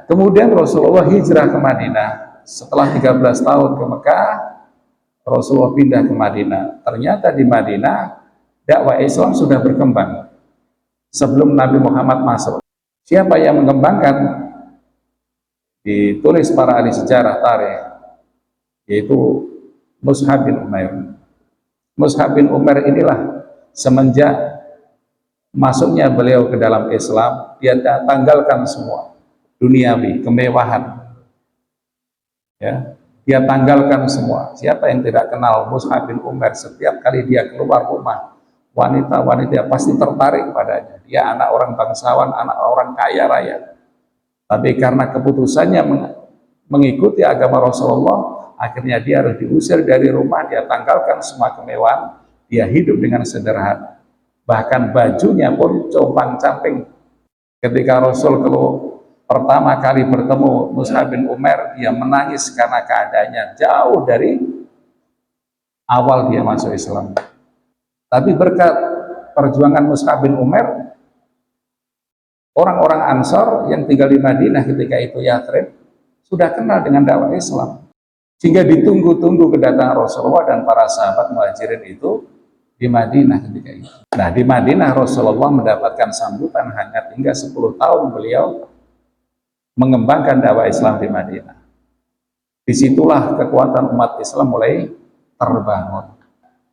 Kemudian Rasulullah hijrah ke Madinah. Setelah 13 tahun ke Mekah, Rasulullah pindah ke Madinah. Ternyata di Madinah dakwah Islam sudah berkembang sebelum Nabi Muhammad masuk. Siapa yang mengembangkan? Ditulis para ahli sejarah tarikh, yaitu Mus'hab bin Umair. Mus'hab bin Umair inilah semenjak masuknya beliau ke dalam Islam, dia tanggalkan semua duniawi, kemewahan, ya, dia tanggalkan semua. Siapa yang tidak kenal Mus'hab bin Umair? Setiap kali dia keluar rumah, wanita-wanita pasti tertarik padanya. Dia anak orang bangsawan, anak orang kaya raya, tapi karena keputusannya mengikuti agama Rasulullah, akhirnya dia harus diusir dari rumah. Dia tanggalkan semua kemewahan, dia hidup dengan sederhana, bahkan bajunya pun compang-camping. Ketika Rasul pertama kali bertemu Mus'hab bin Umair, dia menangis karena keadaannya jauh dari awal dia masuk Islam. Tapi berkat perjuangan Mus'hab bin Umair, orang-orang Ansor yang tinggal di Madinah ketika itu, Yathrib, sudah kenal dengan dakwah Islam, sehingga ditunggu-tunggu kedatangan Rasulullah dan para sahabat Muhajirin itu di Madinah ketika itu. Nah, di Madinah Rasulullah mendapatkan sambutan hangat hingga 10 tahun beliau mengembangkan dakwah Islam di Madinah. Disitulah kekuatan umat Islam mulai terbangun.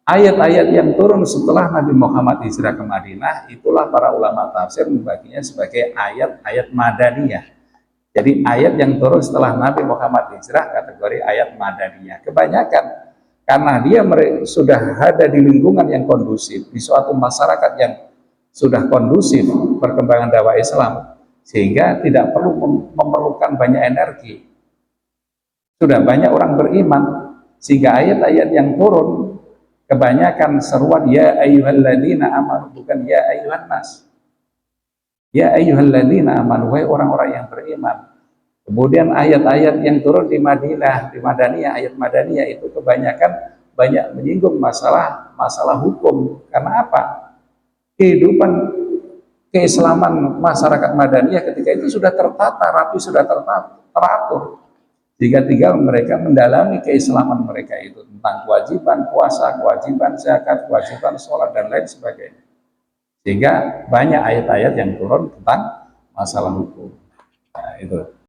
Ayat-ayat yang turun setelah Nabi Muhammad hijrah ke Madinah, itulah para ulama tafsir membaginya sebagai ayat-ayat Madaniyah. Jadi ayat yang turun setelah Nabi Muhammad hijrah kategori ayat Madaniyah. Kebanyakan karena dia sudah ada di lingkungan yang kondusif, di suatu masyarakat yang sudah kondusif perkembangan dakwah Islam, sehingga tidak perlu memerlukan banyak energi. Sudah banyak orang beriman, sehingga ayat-ayat yang turun kebanyakan seruan ya ayyuhalladzina amanu, bukan ya ayyuhan nas. Ya ayyuhalladzina amanu, wahai orang-orang yang beriman. Kemudian ayat-ayat yang turun di Madinah, di Madaniyah, ayat Madaniyah itu kebanyakan banyak menyinggung masalah hukum. Karena apa? Kehidupan keislaman masyarakat Madaniyah ketika itu sudah tertata rapi, sudah teratur. Jika tinggal mereka mendalami keislaman mereka itu tentang kewajiban puasa, kewajiban zakat, kewajiban sholat, dan lain sebagainya. Sehingga banyak ayat-ayat yang turun tentang masalah hukum. Nah, itu.